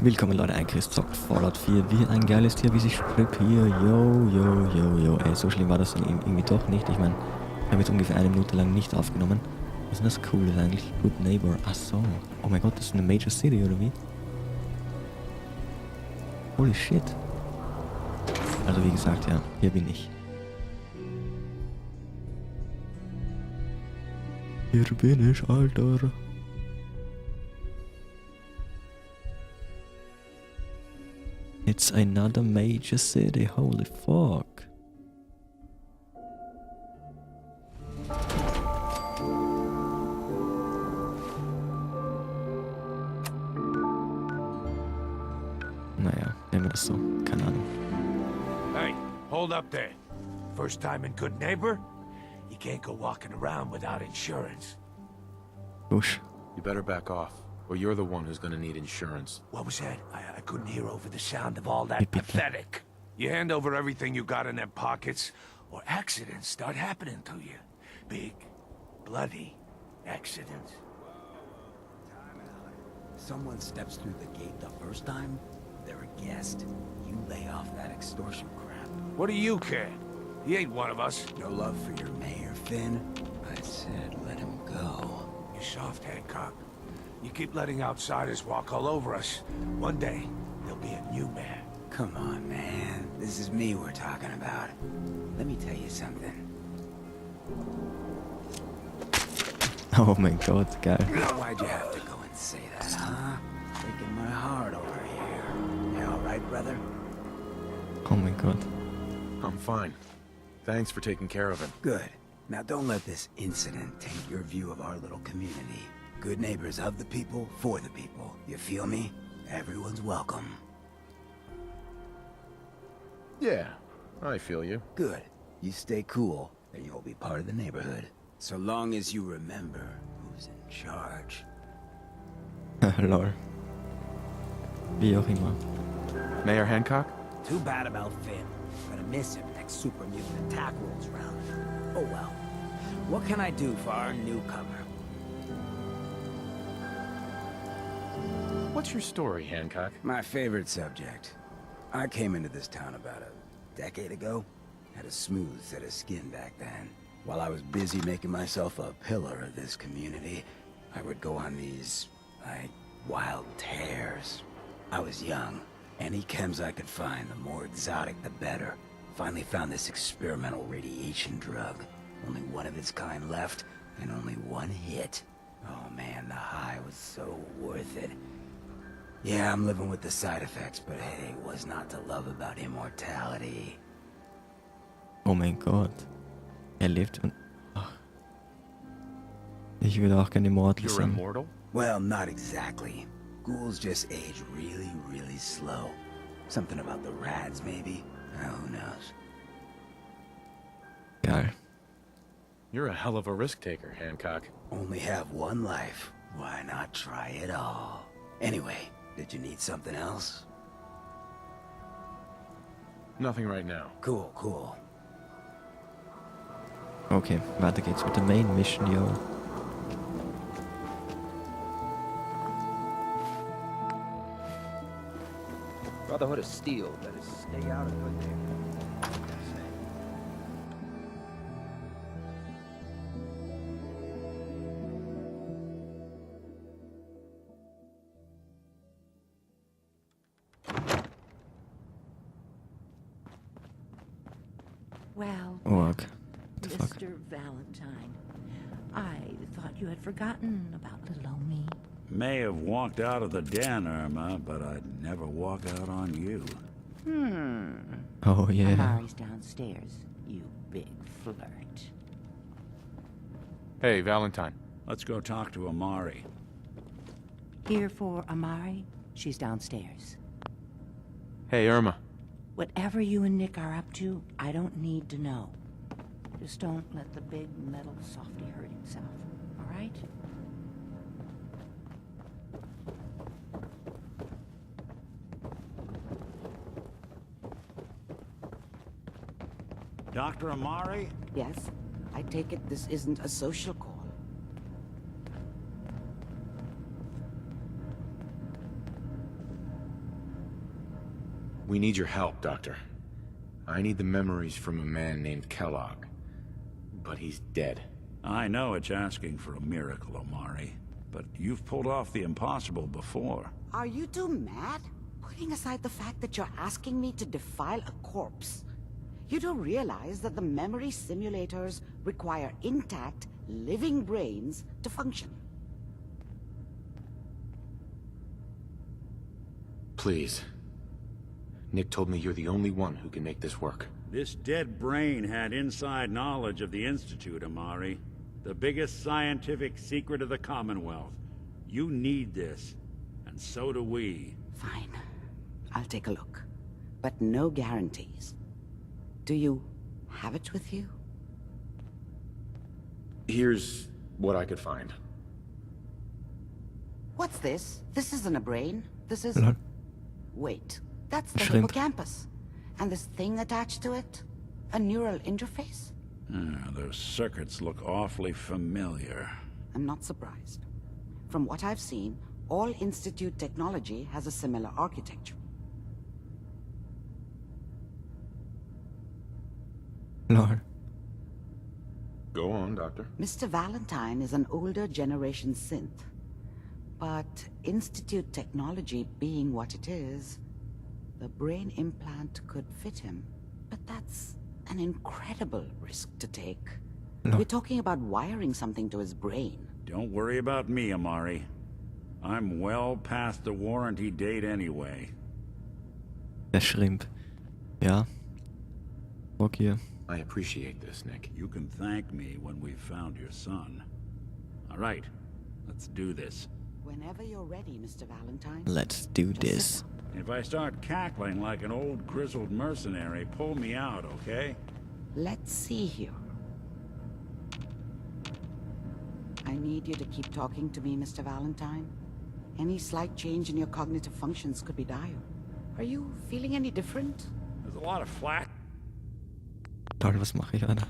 Willkommen Leute, EinChris zockt Fallout 4 wie ein geiles Tier, wie sich spricht hier. Yo. Ey, so schlimm war das irgendwie doch nicht. Ich meine, ich habe jetzt ungefähr 1 Minute lang nicht aufgenommen. Was ist denn das Coole eigentlich? Good Neighbor. Ach so. Oh mein Gott, das ist eine Major City, oder wie? Holy shit. Also wie gesagt, ja, hier bin ich. Hier bin ich, Alter. It's another major city, holy fuck. Naja, nehmen wir das so, keine Ahnung. Hey, hold up there. First time in Good Neighbor? You can't go walking around without insurance. Busch. You better back off, or you're the one who's gonna need insurance. What was that? I couldn't hear over the sound of all that pathetic. You hand over everything you got in them pockets, or accidents start happening to you. Big, bloody accidents. Someone steps through the gate the first time, they're a guest. You lay off that extortion crap. What do you care? He ain't one of us. No love for your mayor, Finn? I said let him go. You soft, Hancock. You keep letting outsiders walk all over us. One day, there'll be a new man. Come on, man. This is me we're talking about. Let me tell you something. Oh mein Gott, geil. Why'd you have to go and say that, huh? Breaking my heart over here. You all right, brother? Oh mein Gott. I'm fine. Thanks for taking care of him. Good. Now don't let this incident taint your view of our little community. Good neighbors of the people, for the people. You feel me? Everyone's welcome. Yeah, I feel you. Good. You stay cool, and you'll be part of the neighborhood. So long as you remember who's in charge. Lol. Wie auch immer. Mayor Hancock? Too bad about Finn. Gonna miss him next super mutant attack rolls around. Oh well. What can I do for our newcomer? What's your story, Hancock? My favorite subject. I came into this town about a decade ago. Had a smooth set of skin back then. While I was busy making myself a pillar of this community, I would go on these, wild tears. I was young. Any chems I could find, the more exotic the better. Finally found this experimental radiation drug. Only one of its kind left, and only one hit. Oh man, the high was so worth it. Yeah, I'm living with the side effects, but hey, what's not to love about immortality? Oh mein Gott. Er lebt und... Ach. Ich würde auch gerne immortal You're sein. immortal? Well, not exactly. Ghouls just age really, really slow. Something about the rads, maybe? Who knows? Geil. You're a hell of a risk taker, Hancock. Only have one life. Why not try it all? Anyway, did you need something else? Nothing right now. Cool. Okay, weiter geht's mit der Main Mission, yo. Brotherhood of Steel, better stay out of Good Neighbor. Well, Org. What the fuck? Mr. Valentine, I thought you had forgotten about little old me. May have walked out of the den, Irma, but I'd never walk out on you. Oh yeah. Amari's downstairs, you big flirt. Hey, Valentine. Let's go talk to Amari. Here for Amari, she's downstairs. Hey, Irma. Whatever you and Nick are up to, I don't need to know. Just don't let the big metal softy hurt himself, all right? Dr. Amari? Yes, I take it this isn't a social call. We need your help, Doctor. I need the memories from a man named Kellogg. But he's dead. I know it's asking for a miracle, Omari. But you've pulled off the impossible before. Are you two mad? Putting aside the fact that you're asking me to defile a corpse, you don't realize that the memory simulators require intact, living brains to function. Please. Nick told me you're the only one who can make this work. This dead brain had inside knowledge of the Institute, Omari. The biggest scientific secret of the Commonwealth. You need this, and so do we. Fine. I'll take a look. But no guarantees. Do you have it with you? Here's what I could find. What's this? This isn't a brain. This is... Lol. Wait. That's the Shrimp. hippocampus. And this thing attached to it? A neural interface? Those circuits look awfully familiar. I'm not surprised. From what I've seen, all Institute technology has a similar architecture. Lol. Go on, Doctor. Mr. Valentine is an older generation synth. But Institute technology being what it is, the brain implant could fit him. But that's an incredible risk to take. No. We're talking about wiring something to his brain. Don't worry about me, Omari. I'm well past the warranty date anyway. Der Shrimp. Ja. Bock hier. I appreciate this, Nick. You can thank me when we've found your son. All right, let's do this. Whenever you're ready, Mr. Valentine. Let's do Just this. sit down. If I start cackling like an old grizzled mercenary, pull me out, okay? Let's see here. I need you to keep talking to me, Mr. Valentine. Any slight change in your cognitive functions could be dire. Are you feeling any different? There's a lot of flashes. Lol, was mache ich, Alter?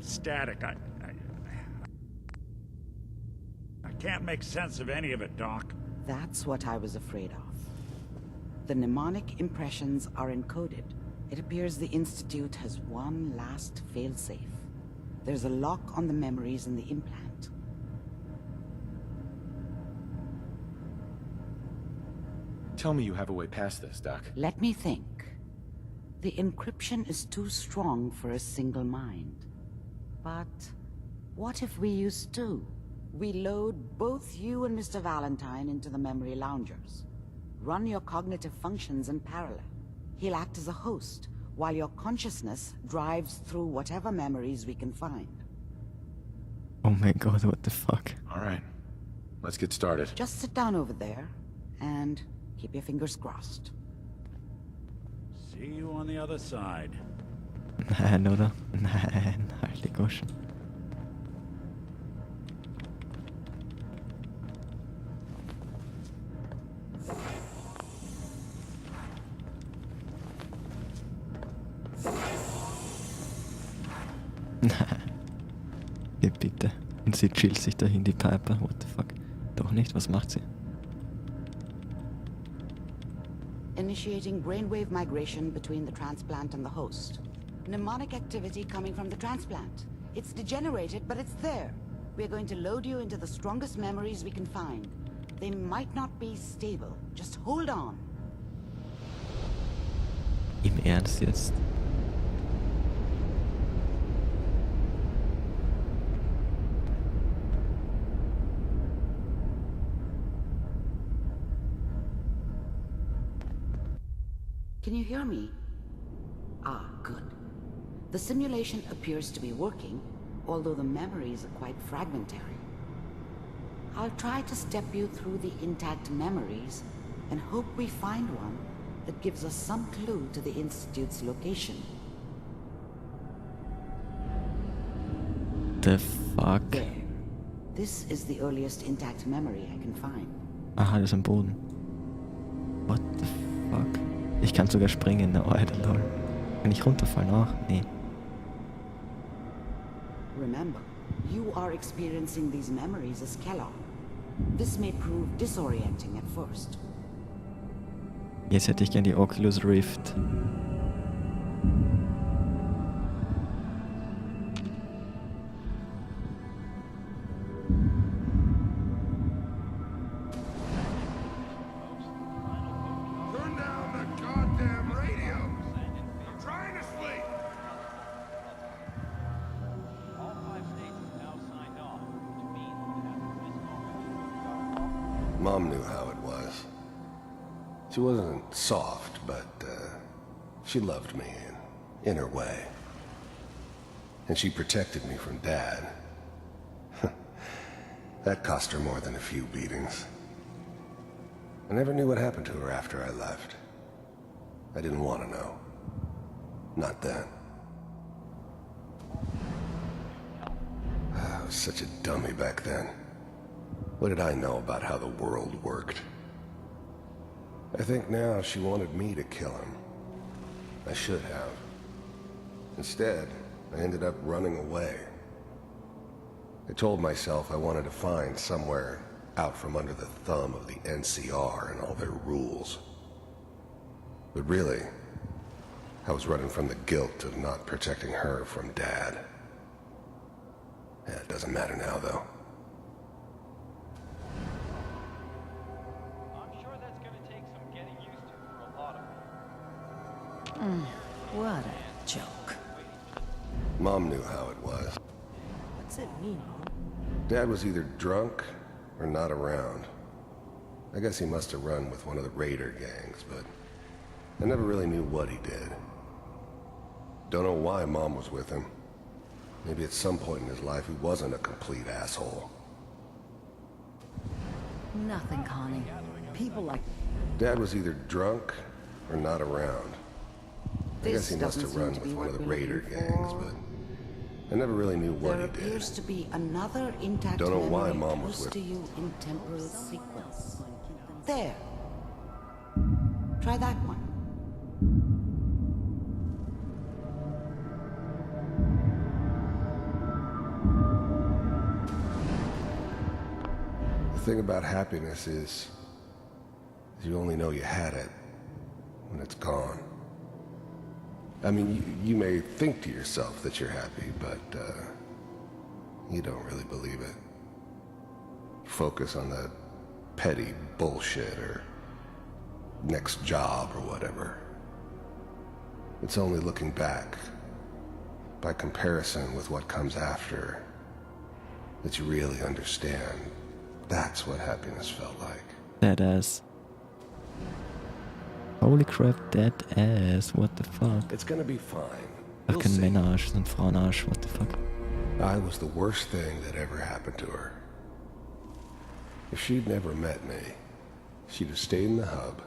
Static. I can't make sense of any of it, Doc. That's what I was afraid of. The mnemonic impressions are encoded. It appears the Institute has one last failsafe. There's a lock on the memories in the implant. Tell me you have a way past this, Doc. Let me think. The encryption is too strong for a single mind. But what if we use two? We load both you and Mr. Valentine into the memory loungers. Run your cognitive functions in parallel. He'll act as a host, while your consciousness drives through whatever memories we can find. Oh my god, what the fuck? All right. Let's get started. Just sit down over there, and keep your fingers crossed. See you on the other side. Nein, oder? Nein, halt die Goschen. Hier bitte. Und sie chillt sich dahin, die Piper. What the fuck? Doch nicht, was macht sie? Initiating brainwave migration between the transplant and the host. Mnemonic activity coming from the transplant. It's degenerated, but it's there. We're going to load you into the strongest memories we can find. They might not be stable. Just hold on. Im Ernst jetzt? Can you hear me? Ah, good. The simulation appears to be working, although the memories are quite fragmentary. I'll try to step you through the intact memories and hope we find one that gives us some clue to the Institute's location. The fuck? There. This is the earliest intact memory I can find. Aha, das ist am Boden. What the fuck? Ich kann sogar springen, na Alter, lol. Kann ich runterfallen auch? Nee. Remember, you are experiencing these memories as Kellogg. This may prove disorienting at first. Jetzt hätte ich gern die Oculus Rift. Turn down the goddamn radio. I'm trying to sleep. All 5 states have now signed on, which means that this moment Mom knew how it was. She wasn't soft, but she loved me in her way. And she protected me from Dad. That cost her more than a few beatings. I never knew what happened to her after I left. I didn't want to know. Not then. I was such a dummy back then. What did I know about how the world worked? I think now she wanted me to kill him. I should have. Instead, I ended up running away. I told myself I wanted to find somewhere out from under the thumb of the NCR and all their rules. But really, I was running from the guilt of not protecting her from Dad. Yeah, it doesn't matter now, though. I'm sure that's gonna take some getting used to for a lot of people. What a joke. Mom knew how it was. What's it mean, Mom? Dad was either drunk or not around. I guess he must have run with one of the raider gangs, but I never really knew what he did. Don't know why Mom was with him. Maybe at some point in his life he wasn't a complete asshole. Nothing, Connie. People like Dad was either drunk or not around. I guess he must have run with one of the raider gangs, but I never really knew what there he did. appears to be another intact Don't know why memory Mom was close with to you in temporal sequence. There. Try that one. The thing about happiness is you only know you had it when it's gone. I mean, you may think to yourself that you're happy, but you don't really believe it. Focus on that petty bullshit or next job or whatever. It's only looking back, by comparison with what comes after, that you really understand. That's what happiness felt like. That ass. Holy crap, that ass. What the fuck? It's gonna be fine. Ach, You'll kein see. Männerarsch, sondern Frauenarsch. What the fuck? I was the worst thing that ever happened to her. If she'd never met me, she'd have stayed in the hub,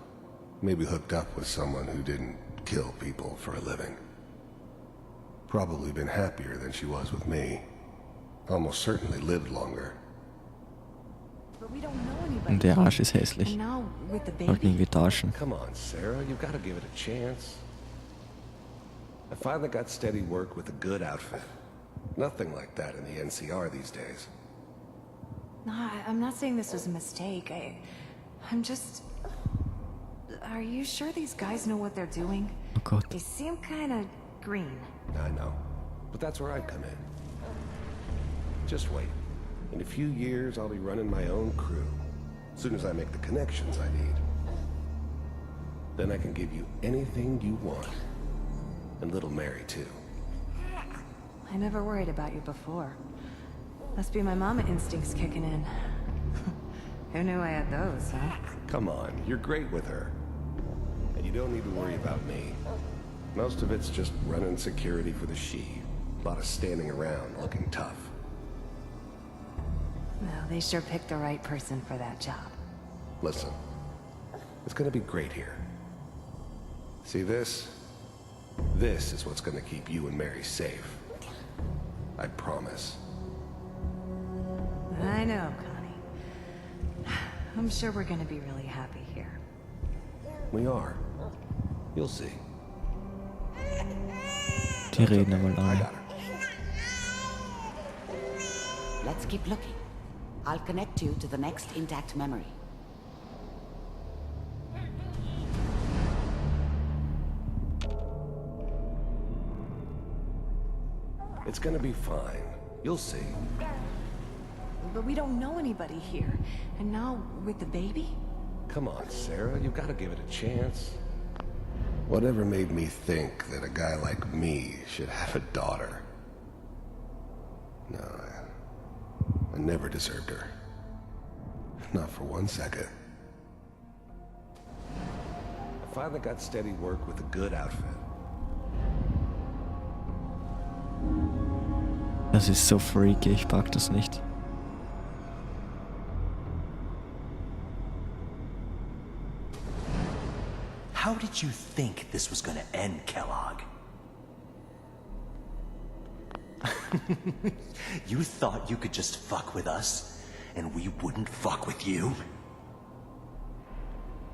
maybe hooked up with someone who didn't kill people for a living. Probably been happier than she was with me. Almost certainly lived longer. But we don't know anybody. Und der Arsch ist hässlich. And now with the Sollten baby. irgendwie tauschen. Come on, Sarah, you've got to give it a chance. I finally got steady work with a good outfit. Nothing like that in the NCR these days. No, I'm not saying this was a mistake. I'm just... Are you sure these guys know what they're doing? Oh Gott. They seem kind of green. I know, but that's where I come in. Just wait. In a few years, I'll be running my own crew. As soon as I make the connections I need. Then I can give you anything you want. And little Mary, too. I never worried about you before. Must be my mama instincts kicking in. Who knew I had those, huh? Come on, you're great with her. And you don't need to worry about me. Most of it's just running security for the she. A lot of standing around looking tough. Well, they sure picked the right person for that job. Listen, it's gonna be great here. See this? This is what's gonna keep you and Mary safe. I promise. I know, Connie. I'm sure we're gonna be really happy here. We are. You'll see. Die reden aber I lange. got her. Let's keep looking. I'll connect you to the next intact memory. It's gonna be fine. You'll see. But we don't know anybody here. And now, with the baby? Come on, Sarah, you've got to give it a chance. Whatever made me think that a guy like me should have a daughter? No, I never deserved her. Not for 1 second. I finally got steady work with a good outfit. Das ist so freaky, ich pack das nicht. How did you think this was gonna end, Kellogg? You thought you could just fuck with us, and we wouldn't fuck with you?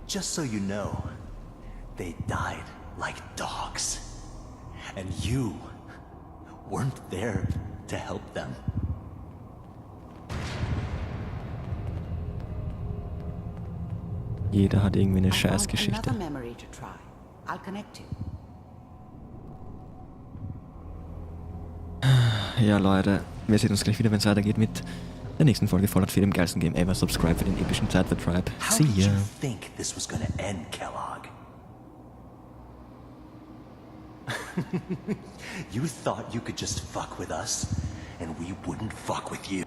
Just so you know, they died like dogs. And you weren't there to help them. Jeder hat irgendwie eine I found Scheißgeschichte. another memory to try. I'll connect you. Ja, Leute, wir sehen uns gleich wieder, wenn es weitergeht mit der nächsten Folge Fallout 4, dem geilsten Game ever. Subscribe für den epischen Zeitvertreib. How See did ya. you think this was gonna end, Kellogg? You thought you could just fuck with us, and we wouldn't fuck with you.